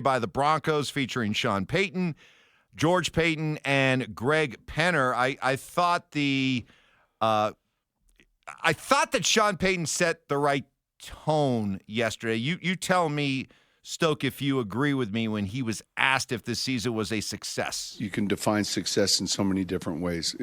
by the Broncos featuring Sean Payton, George Payton, and Greg Penner. I thought that Sean Payton set the right tone yesterday. You tell me, Stoke, if you agree with me when he was asked if this season was a success. You can define success in so many different ways.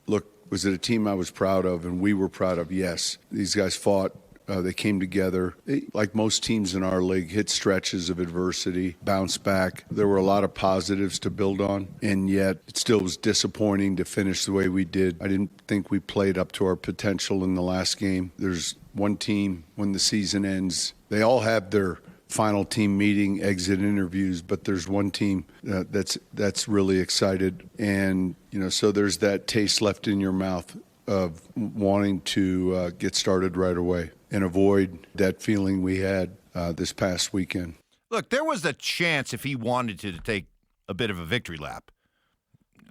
Look, was it a team I was proud of and we were proud of? Yes. These guys fought. They came together. Like most teams in our league, hit stretches of adversity, bounced back. There were a lot of positives to build on, and yet it still was disappointing to finish the way we did. I didn't think we played up to our potential in the last game. There's one team when the season ends. They all have their final team meeting, exit interviews, but there's one team that's really excited. And, so there's that taste left in your mouth of wanting to get started right away and avoid that feeling we had this past weekend. Look, there was a chance if he wanted to take a bit of a victory lap.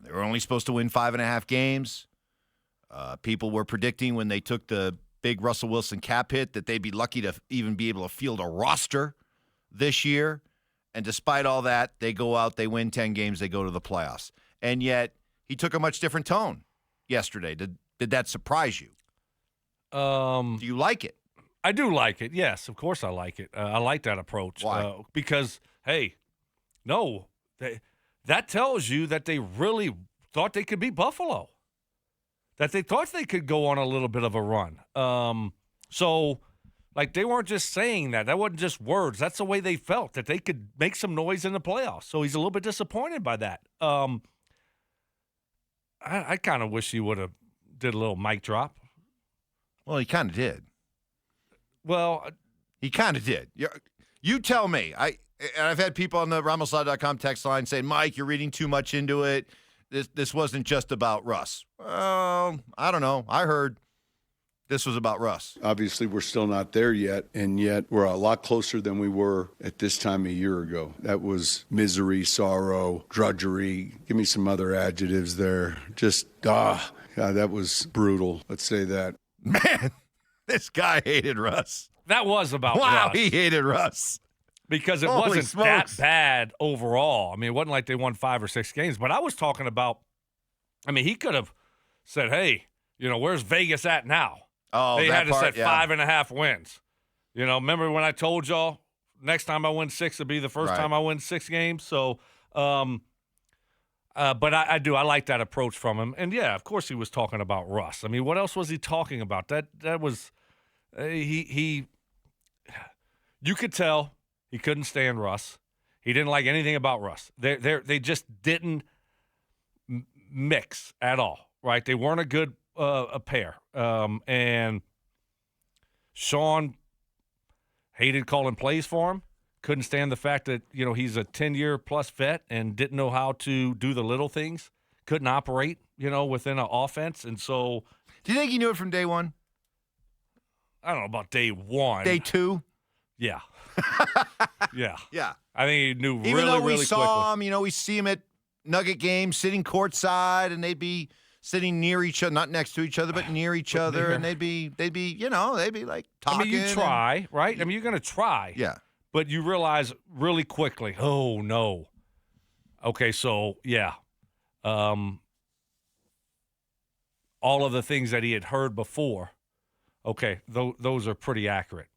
They were only supposed to win 5.5 games. People were predicting when they took the big Russell Wilson cap hit that they'd be lucky to even be able to field a roster this year. And despite all that, they go out, they win 10 games, they go to the playoffs. And yet he took a much different tone yesterday. Did that surprise you? Do you like it? I do like it. Yes, of course I like it. I like that approach. Why? Because, hey, no, that tells you that they really thought they could beat Buffalo, that they thought they could go on a little bit of a run. So, like, they weren't just saying that. That wasn't just words. That's the way they felt, that they could make some noise in the playoffs. So he's a little bit disappointed by that. I kind of wish he would have did a little mic drop. Well, he kind of did. Well, he kind of did. You tell me. I've had people on the RamosLaw.com text line saying, Mike, you're reading too much into it. This wasn't just about Russ. I don't know. I heard this was about Russ. Obviously, we're still not there yet, and yet we're a lot closer than we were at this time a year ago. That was misery, sorrow, drudgery. Give me some other adjectives there. Just, God, that was brutal. Let's say that. Man, this guy hated Russ. That was about Wow, Russ. he hated Russ. Because it Holy wasn't smokes. that bad overall. I mean, it wasn't like they won 5 or 6 games. But I was talking about, he could have said, hey, where's Vegas at now? Oh, they that had to part, set 5.5 wins. Remember when I told y'all next time I win 6 it'll be the first time I win 6 games? So, but I do. I like that approach from him. And, yeah, of course he was talking about Russ. I mean, what else was he talking about? That was you could tell he couldn't stand Russ. He didn't like anything about Russ. They just didn't mix at all, right? They weren't a good a pair. And Sean hated calling plays for him. Couldn't stand the fact that, he's a 10-year-plus vet and didn't know how to do the little things. Couldn't operate, within an offense. And so – Do you think he knew it from day one? I don't know about day one. Day 2? Yeah. Yeah. Yeah. I think he knew Even though we really saw quickly. him, we see him at Nugget games sitting courtside, and they'd be sitting near each other, not next to each other, but near each other, and they'd be like talking. You try, right? You're going to try. Yeah. But you realize really quickly, oh, no. Okay, so, yeah. All of the things that he had heard before, okay, those are pretty accurate.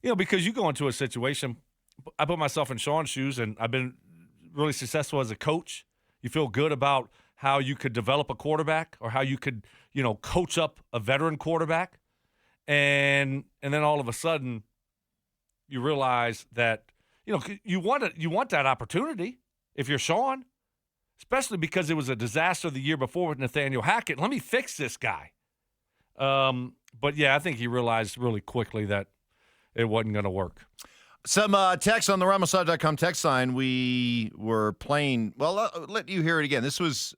Because you go into a situation, I put myself in Sean's shoes, and I've been really successful as a coach. You feel good about how you could develop a quarterback or how you could, coach up a veteran quarterback. And then all of a sudden you realize that, you want that opportunity if you're Sean, especially because it was a disaster the year before with Nathaniel Hackett. Let me fix this guy. But, yeah, I think he realized really quickly that it wasn't going to work. Some text on the RamosLaw.com text line. We were playing. Well, I'll let you hear it again. This is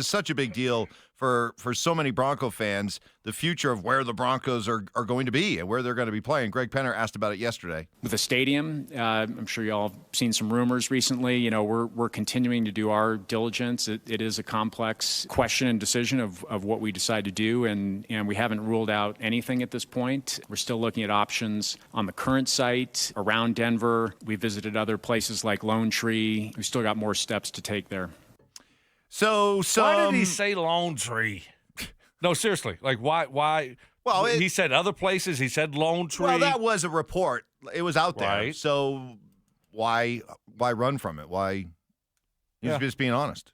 such a big deal for so many Bronco fans, the future of where the Broncos are going to be and where they're going to be playing. Greg Penner asked about it yesterday. With the stadium, I'm sure you all have seen some rumors recently. You know, we're continuing to do our diligence. It is a complex question and decision of what we decide to do, and we haven't ruled out anything at this point. We're still looking at options on the current site around Denver. We visited other places like Lone Tree. We've still got more steps to take there. So why did he say Lone Tree? No, seriously. Like, why? Well, he said other places. He said Lone Tree. Well, that was a report. It was out there. Right. So why run from it? Why? He's just being honest,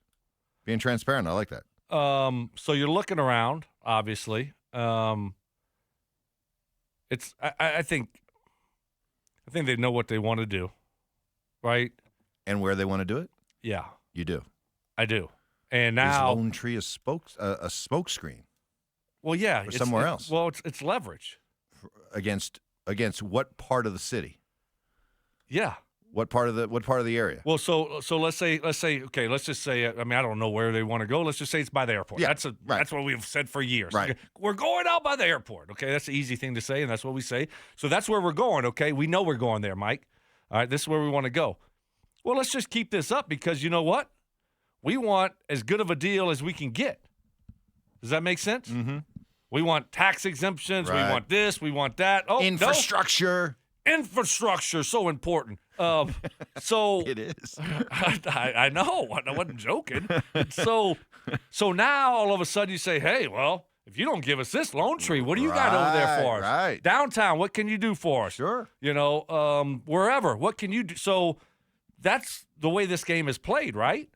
being transparent. I like that. So you're looking around, obviously. It's. I think they know what they want to do, right? And where they want to do it? Yeah, You do. I do. And now, is Lone Tree a smoke screen? Well, yeah, or somewhere else. Well, it's leverage against what part of the city? Yeah. What part of the area? Well, so let's say okay, let's just say I don't know where they want to go. Let's just say it's by the airport. Yeah, That's what we've said for years. Right. Okay, we're going out by the airport. Okay, that's the easy thing to say, and that's what we say. So that's where we're going. Okay, we know we're going there, Mike. All right, this is where we want to go. Well, let's just keep this up because you know what? We want as good of a deal as we can get. Does that make sense? Mm-hmm. We want tax exemptions. Right. We want this. We want that. Oh, infrastructure. No. Infrastructure, so important. So it is. I know. I wasn't joking. So now all of a sudden you say, hey, well, if you don't give us this Lone Tree, what do you got over there for us? Right. Downtown, what can you do for us? Sure. You know, wherever, what can you do? So that's the way this game is played, right?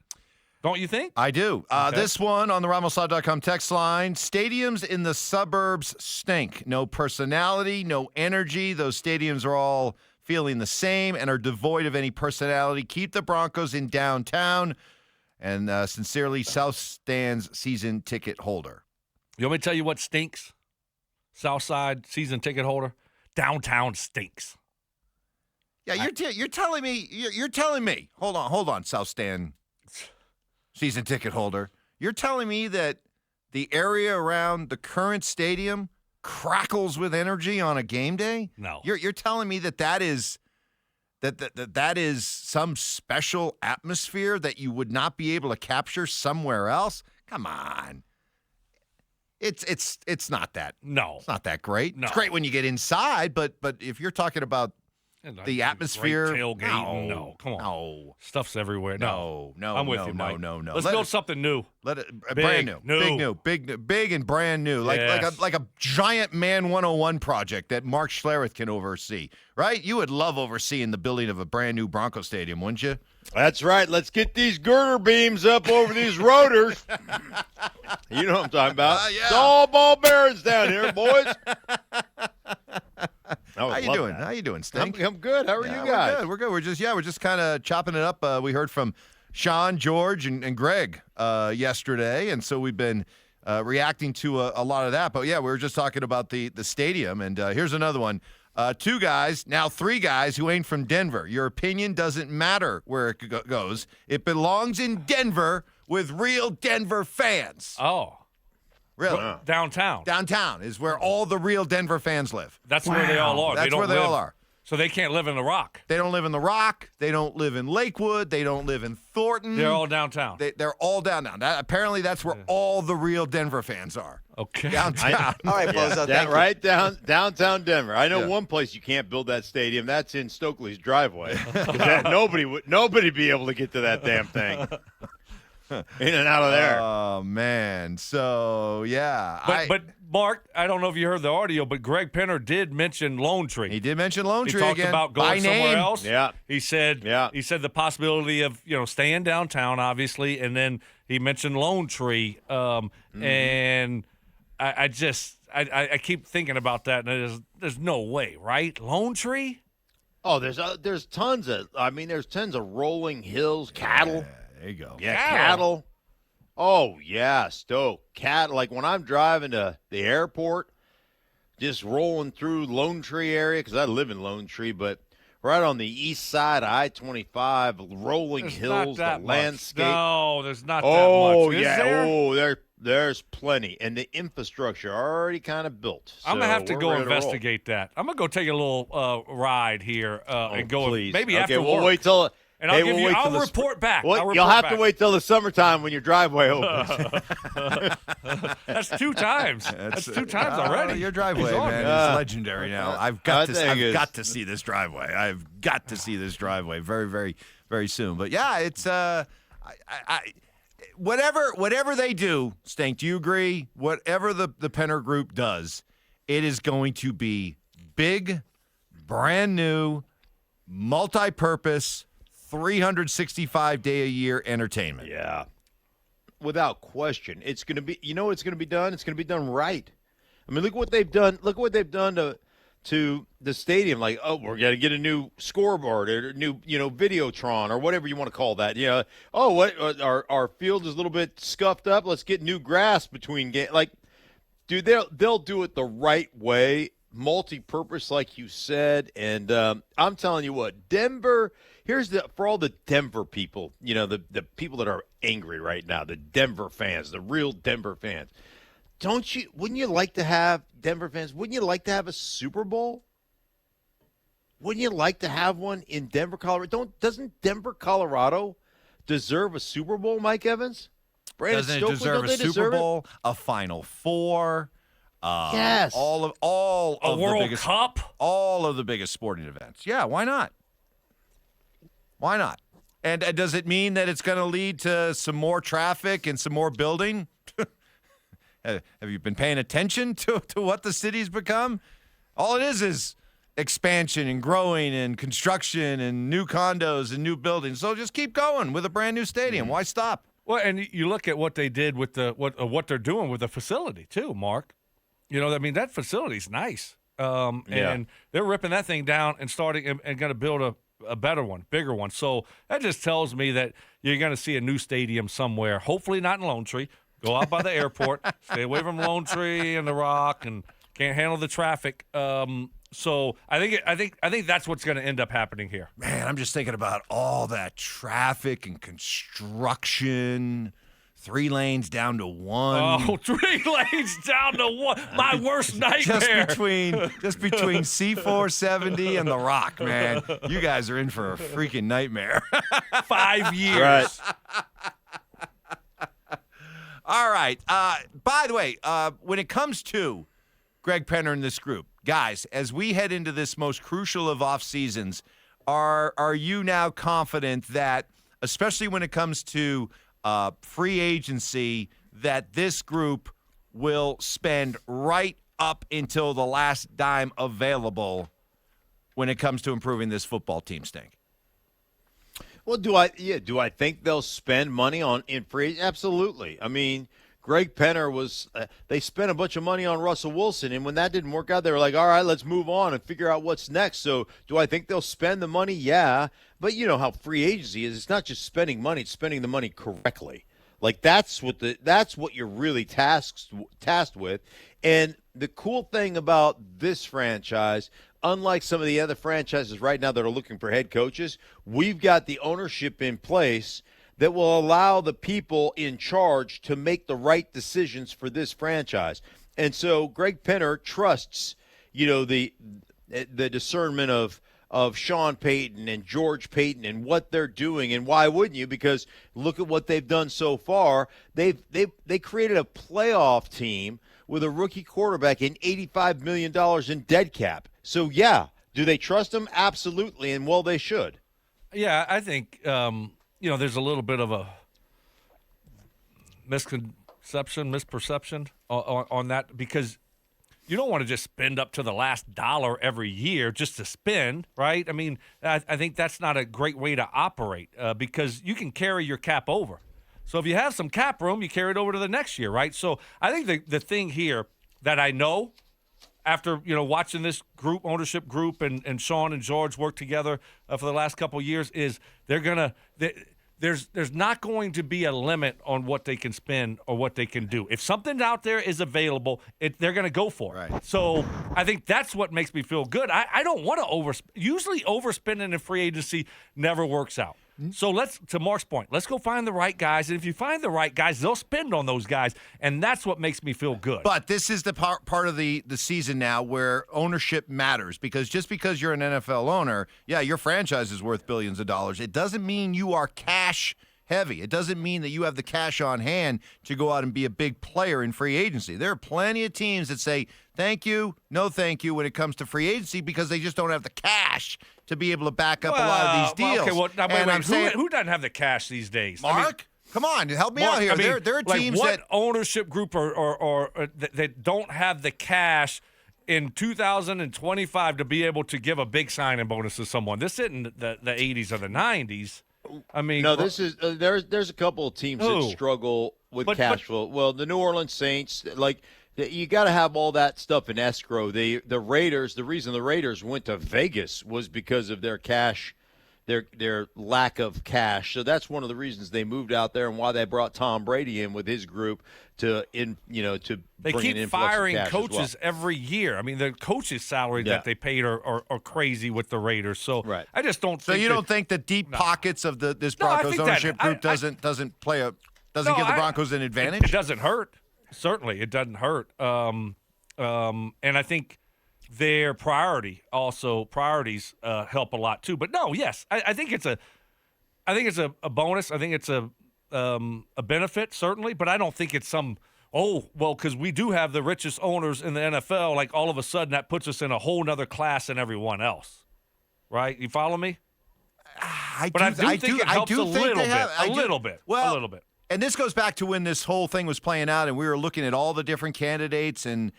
Don't you think? I do. Okay. This one on the RamosLaw.com text line. Stadiums in the suburbs stink. No personality, no energy. Those stadiums are all feeling the same and are devoid of any personality. Keep the Broncos in downtown. And sincerely, South Stands season ticket holder. You want me to tell you what stinks? Southside season ticket holder? Downtown stinks. Yeah, you're telling me. You're telling me. Hold on, South Stand season ticket holder. You're telling me that the area around the current stadium crackles with energy on a game day? No. You're telling me that is some special atmosphere that you would not be able to capture somewhere else? Come on. It's not that. No. It's not that great. No. It's great when you get inside, but if you're talking about the atmosphere, tailgating. No, come on. No. Stuff's everywhere. No. I'm with you, Mike. No. Let's build something new. Let it Big, brand new, big and brand new, like a giant Man 101 project that Mark Schlereth can oversee. Right? You would love overseeing the building of a brand new Bronco stadium, wouldn't you? That's right. Let's get these girder beams up over these rotors. You know what I'm talking about. Yeah. It's all ball bearings down here, boys. How you doing? How you doing, Stink? I'm good. How are you guys? We're good. We're just kind of chopping it up. We heard from Sean, George, and Greg yesterday, and so we've been reacting to a lot of that. But yeah, we were just talking about the stadium, and here's another one. 2 guys, now 3 guys who ain't from Denver. Your opinion doesn't matter where it goes. It belongs in Denver with real Denver fans. Oh. Really? Well, downtown. Downtown is where all the real Denver fans live. That's where they all are. That's where they all are. So they can't live in the Rock. They don't live in the Rock. They don't live in Lakewood. They don't live in Thornton. They're all downtown. They're all downtown. Apparently, that's where all the real Denver fans are. Okay. Downtown. All right, Bozo, thank you. Right downtown Denver. I know one place you can't build that stadium. That's in Stokley's driveway. Nobody be able to get to that damn thing. In and out of there. Oh, man. So, yeah. But Mark, I don't know if you heard the audio, but Greg Penner did mention Lone Tree. He did mention Lone Tree again. He talked about going somewhere else. Yeah. He said the possibility of, staying downtown, obviously, and then he mentioned Lone Tree. And I keep thinking about that, and there's no way, right? Lone Tree? Oh, there's tons of rolling hills, cattle. There you go. Yeah, cattle. Oh, yeah, Stoke. Cattle. Like when I'm driving to the airport, just rolling through Lone Tree area, because I live in Lone Tree, but right on the east side of I-25, rolling hills, the landscape. No, there's not that much. Oh, Is yeah. there? Oh, There's plenty, and the infrastructure already kind of built. I'm going to have to we're go ready to roll. investigate that. I'm going to go take a little ride here and go Please. maybe Okay, after we'll work. wait till And hey, I'll give we'll you. wait till I'll the report back. Well, I'll report you'll have back. to wait till the summertime when your driveway opens. That's 2 times. That's 2 times already. Your driveway, He's on man, it. is legendary now. I've got to see this driveway. I've got to see this driveway very, very, very soon. But yeah, it's whatever they do, Stank, do you agree? Whatever the Penner Group does, it is going to be big, brand new, multi-purpose, 365-day-a-year entertainment. Yeah. Without question. It's going to be, it's going to be done. It's going to be done right. I mean, look what they've done. Look what they've done to the stadium. Like, oh, we're going to get a new scoreboard or a new, Videotron or whatever you want to call that. Oh, what our field is a little bit scuffed up. Let's get new grass between games. Like, dude, they'll do it the right way, multi-purpose, like you said. And I'm telling you what, Denver. Here's for all the Denver people, the people that are angry right now, the Denver fans, the real Denver fans. Wouldn't you like to have, Denver fans, wouldn't you like to have a Super Bowl? Wouldn't you like to have one in Denver, Colorado? Doesn't Denver, Colorado deserve a Super Bowl, Mike Evans? Brandon Doesn't Stokley, it deserve don't a they Super Bowl, a Final Four? Yes. All of A the World biggest, Cup? all of the biggest sporting events. Yeah, why not? Why not? And does it mean that it's going to lead to some more traffic and some more building? Have you been paying attention to what the city's become? All it is expansion and growing and construction and new condos and new buildings. So just keep going with a brand new stadium. Why stop? Well, and you look at what they did with what they're doing with the facility too, Mark. That facility's nice. And they're ripping that thing down and starting and going to build a better one, bigger one. So that just tells me that you're going to see a new stadium somewhere. Hopefully not in Lone Tree. Go out by the airport. Stay away from Lone Tree and the Rock, and can't handle the traffic. So I think that's what's going to end up happening here. Man, I'm just thinking about all that traffic and construction. 3 lanes down to 1. Oh, 3 lanes down to 1. My worst nightmare. Just between C470 and the Rock, man. You guys are in for a freaking nightmare. 5 years. Right. All right. By the way, when it comes to Greg Penner and this group, guys, as we head into this most crucial of off seasons, are you now confident that, especially when it comes to free agency, that this group will spend right up until the last dime available when it comes to improving this football team, Stink? Well, do I think they'll spend money in free? Absolutely. I mean, Greg Penner they spent a bunch of money on Russell Wilson, and when that didn't work out, they were like, all right, let's move on and figure out what's next. So do I think they'll spend the money? Yeah. But you know how free agency is. It's not just spending money, it's spending the money correctly. Like that's what you're really tasked with. And the cool thing about this franchise, unlike some of the other franchises right now that are looking for head coaches, we've got the ownership in place that will allow the people in charge to make the right decisions for this franchise. And so Greg Penner trusts, the discernment of Sean Payton and George Payton and what they're doing. And why wouldn't you? Because look at what they've done so far. They created a playoff team with a rookie quarterback and $85 million in dead cap. So, yeah, do they trust him? Absolutely, and well, they should. Yeah, I think, there's a little bit of a misperception on that, because you don't want to just spend up to the last dollar every year just to spend, right? I mean, I think that's not a great way to operate because you can carry your cap over. So if you have some cap room, you carry it over to the next year, right? So I think the thing here that I know after, watching this ownership group and Sean and George work together for the last couple of years is there's not going to be a limit on what they can spend or what they can do. If something out there is available, they're going to go for it. Right. So I think that's what makes me feel good. I don't want to usually overspending in free agency never works out. So to Mark's point, let's go find the right guys. And if you find the right guys, they'll spend on those guys. And that's what makes me feel good. But this is the part of the season now where ownership matters, because just because you're an NFL owner, yeah, your franchise is worth billions of dollars. It doesn't mean you are cash heavy. It doesn't mean that you have the cash on hand to go out and be a big player in free agency. There are plenty of teams that say thank you, no thank you when it comes to free agency, because they just don't have the cash to be able to back up a lot of these deals. Okay, well, now, wait, I'm saying, who doesn't have the cash these days? Mark, come on, help me out here. There are teams what that ownership group or that don't have the cash in 2025 to be able to give a big signing bonus to someone. This isn't the 80s or the 90s. I mean, no, this is there's a couple of teams that struggle with cash flow. Well, the New Orleans Saints, you got to have all that stuff in escrow. The Raiders, the reason the Raiders went to Vegas was because of their cash, their lack of cash. So that's one of the reasons they moved out there and why they brought Tom Brady in with his group to they bring keep an influx of firing cash coaches as well. every year. I mean, the coaches' salary that they paid are crazy with the Raiders. So I just don't. So think you don't think the deep pockets of this Broncos ownership group doesn't give the Broncos an advantage? It doesn't hurt. Certainly, it doesn't hurt. And I think their priorities help a lot too. But no, yes, I think it's a bonus. I think it's a benefit, certainly, but I don't think it's because we do have the richest owners in the NFL, like all of a sudden that puts us in a whole nother class than everyone else. Right? You follow me? I do think it helps a little bit. Well, a little bit. And this goes back to when this whole thing was playing out and we were looking at all the different candidates. And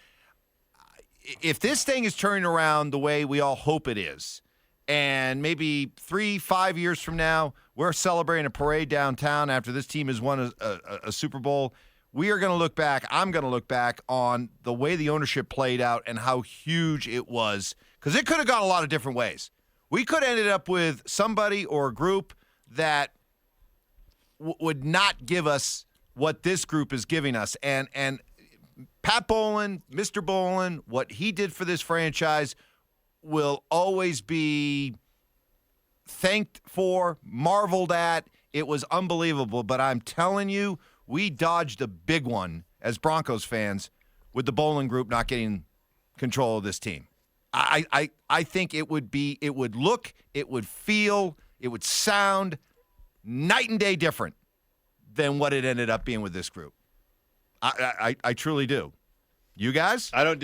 if this thing is turning around the way we all hope it is, and maybe 3-5 years from now, we're celebrating a parade downtown after this team has won a Super Bowl, we are going to look back. I'm going to look back on the way the ownership played out and how huge it was, because it could have gone a lot of different ways. We could have ended up with somebody or a group that would not give us what this group is giving us. And Pat Bowlen, Mr. Bowlen, what he did for this franchise will always be thanked for, marveled at. It was unbelievable. But I'm telling you, we dodged a big one as Broncos fans with the Bowlen group not getting control of this team. I think it would look, it would feel, it would sound night and day different than what it ended up being with this group. I truly do. You guys? I don't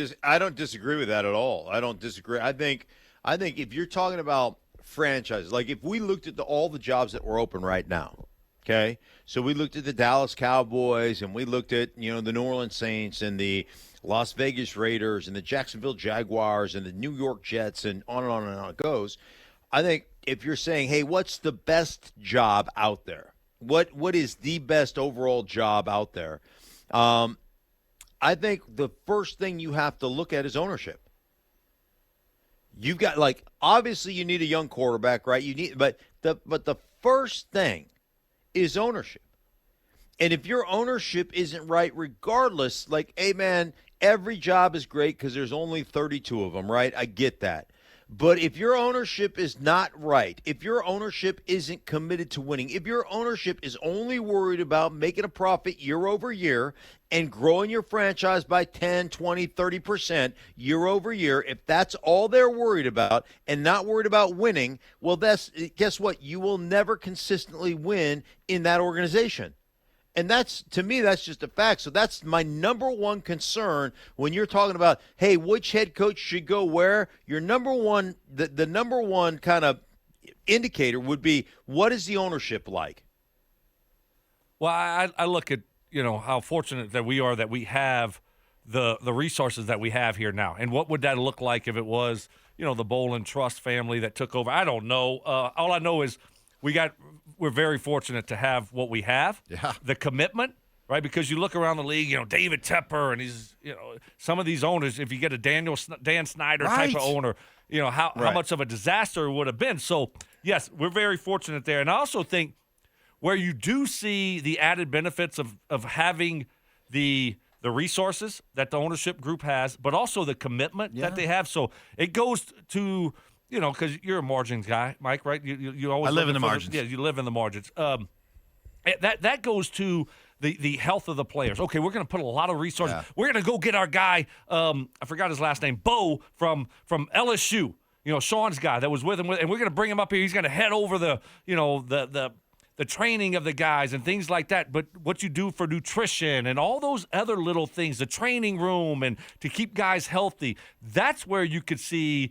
disagree with that at all. I don't disagree. I think if you're talking about franchises, like if we looked at all the jobs that were open right now, okay? So we looked at the Dallas Cowboys and we looked at, the New Orleans Saints and the Las Vegas Raiders and the Jacksonville Jaguars and the New York Jets and on and on and on it goes. I think if you're saying, hey, what's the best job out there? What is the best overall job out there? I think the first thing you have to look at is ownership. You've got obviously you need a young quarterback, right? But the first thing is ownership. And if your ownership isn't right, regardless, hey man, every job is great because there's only 32 of them, right? I get that. But if your ownership is not right, if your ownership isn't committed to winning, if your ownership is only worried about making a profit year over year and growing your franchise by 10, 20, 30% year over year, if that's all they're worried about and not worried about winning, well, guess what? You will never consistently win in that organization. And to me, that's just a fact. So that's my number one concern when you're talking about, hey, which head coach should go where? Your number one, the number one kind of indicator would be, what is the ownership like? Well, I look at, how fortunate that we are that we have the resources that we have here now. And what would that look like if it was, the Bowlen Trust family that took over? I don't know. All I know is we're very fortunate to have what we have. Yeah. The commitment, right? Because you look around the league, David Tepper and some of these owners, if you get a Dan Snyder type of owner, how much of a disaster it would have been. So, yes, we're very fortunate there. And I also think where you do see the added benefits of having the resources that the ownership group has, but also the commitment that they have. So it goes to because you're a margins guy, Mike, right? You always I live in looking the for margins. Yeah, you live in the margins. That goes to the health of the players. Okay, we're going to put a lot of resources. Yeah. We're going to go get our guy. I forgot his last name, Bo from LSU. Sean's guy that was with him, and we're going to bring him up here. He's going to head over the training of the guys and things like that. But what you do for nutrition and all those other little things, the training room and to keep guys healthy, that's where you could see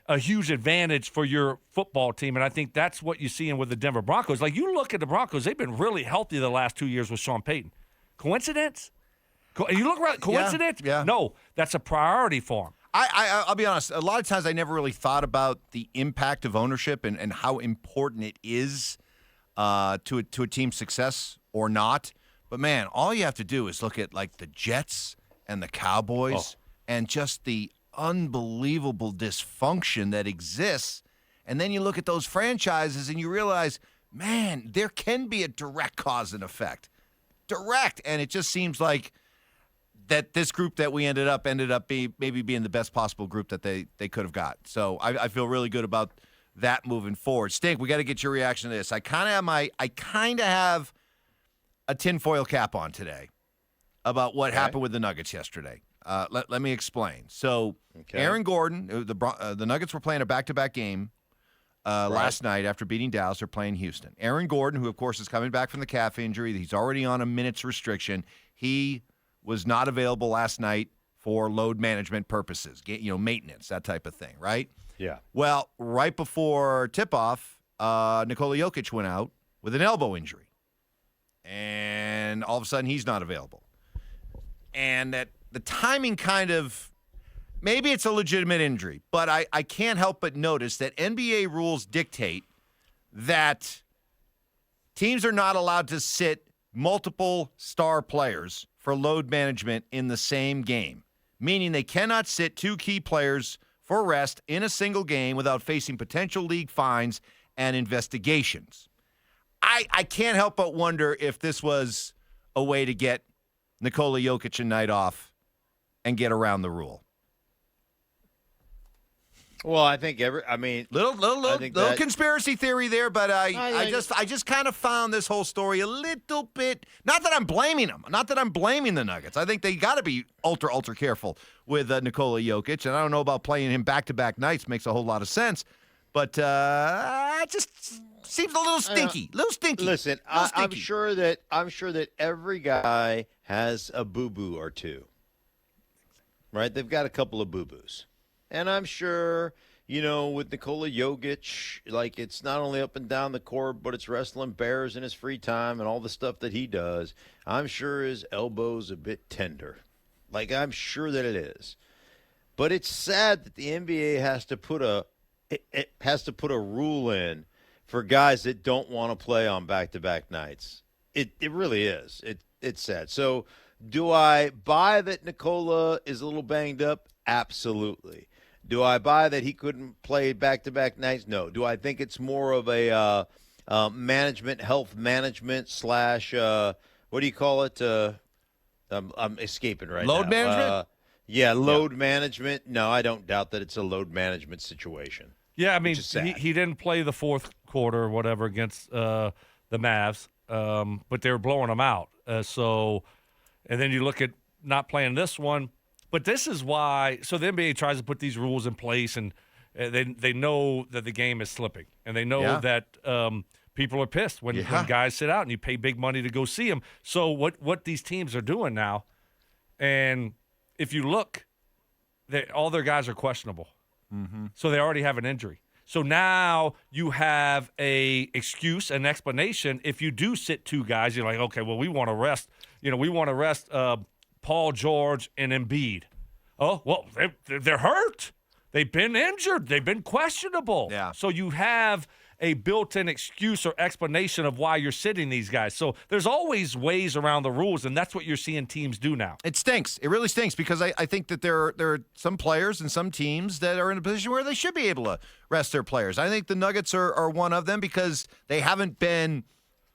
a huge advantage for your football team. And I think that's what you're seeing with the Denver Broncos. Like, you look at the Broncos, they've been really healthy the last 2 years with Sean Payton. Coincidence? You look around, coincidence? Yeah. No, that's a priority for him. I'll be honest. A lot of times I never really thought about the impact of ownership and how important it is to a team's success or not. But, man, all you have to do is look at, like, the Jets and the Cowboys and just the unbelievable dysfunction that exists. And then you look at those franchises and you realize, man, there can be a direct cause and effect. Direct. And it just seems like that this group that we ended up maybe being the best possible group that they could have got. So I feel really good about that moving forward. Stink, we got to get your reaction to this. I kind of have a tinfoil cap on today about what happened with the Nuggets yesterday. Let me explain. So Aaron Gordon, the Nuggets were playing a back-to-back game last night after beating Dallas. They're playing Houston. Aaron Gordon, who, of course, is coming back from the calf injury. He's already on a minutes restriction. He was not available last night for load management purposes, maintenance, that type of thing, right? Yeah. Well, right before tip-off, Nikola Jokic went out with an elbow injury. And all of a sudden, he's not available. And that the timing kind of, maybe it's a legitimate injury, but I can't help but notice that NBA rules dictate that teams are not allowed to sit multiple star players for load management in the same game, meaning they cannot sit two key players for rest in a single game without facing potential league fines and investigations. I can't help but wonder if this was a way to get Nikola Jokic a night off and get around the rule. Well, I think little conspiracy theory there, but I just kind of found this whole story a little bit. Not that I'm blaming them. Not that I'm blaming the Nuggets. I think they got to be ultra careful with Nikola Jokic, and I don't know about playing him back-to-back nights makes a whole lot of sense, but it just seems a little stinky. Listen, I'm sure that every guy has a boo-boo or two. Right? They've got a couple of boo-boos. And I'm sure, with Nikola Jokic, like, it's not only up and down the court, but it's wrestling bears in his free time and all the stuff that he does. I'm sure his elbow's a bit tender. Like, I'm sure that it is. But it's sad that the NBA has to put a rule in for guys that don't want to play on back-to-back nights. It really is. It's sad. So do I buy that Nikola is a little banged up? Absolutely. Do I buy that he couldn't play back-to-back nights? No. Do I think it's more of a health management / what do you call it? I'm escaping right now. Load management? Load management. No, I don't doubt that it's a load management situation. Yeah, I mean, he didn't play the fourth quarter or whatever against the Mavs, but they were blowing them out. And then you look at not playing this one. But this is why – so the NBA tries to put these rules in place, and they know that the game is slipping. And they know that people are pissed when guys sit out and you pay big money to go see them. So what these teams are doing now, and if you look, all their guys are questionable. Mm-hmm. So they already have an injury. So now you have a excuse, an explanation. If you do sit two guys, you're like, okay, well, we want to rest. We want to rest Paul George and Embiid. Oh, well, they're hurt. They've been injured. They've been questionable. Yeah. So you have a built-in excuse or explanation of why you're sitting these guys. So there's always ways around the rules, and that's what you're seeing teams do now. It stinks. It really stinks because I think that there are some players and some teams that are in a position where they should be able to rest their players. I think the Nuggets are one of them because they haven't been,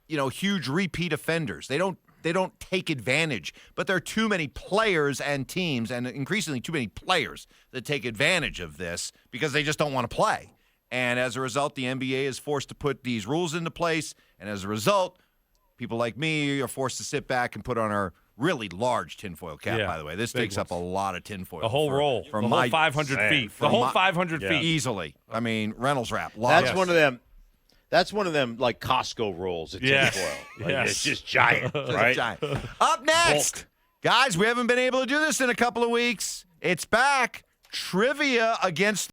huge repeat offenders. They don't they don't take advantage. But there are too many players and teams, and increasingly too many players that take advantage of this because they just don't want to play. And as a result, the NBA is forced to put these rules into place. And as a result, people like me are forced to sit back and put on our really large tinfoil cap, by the way. This takes up a lot of tinfoil. The whole roll. From the whole 500 feet. The whole 500 feet. Easily. I mean, Reynolds wrap. That's one of them. That's one of them, like, Costco rolls of tinfoil. Like, it's just giant, right? Giant. Up next, guys, we haven't been able to do this in a couple of weeks. It's back. Trivia against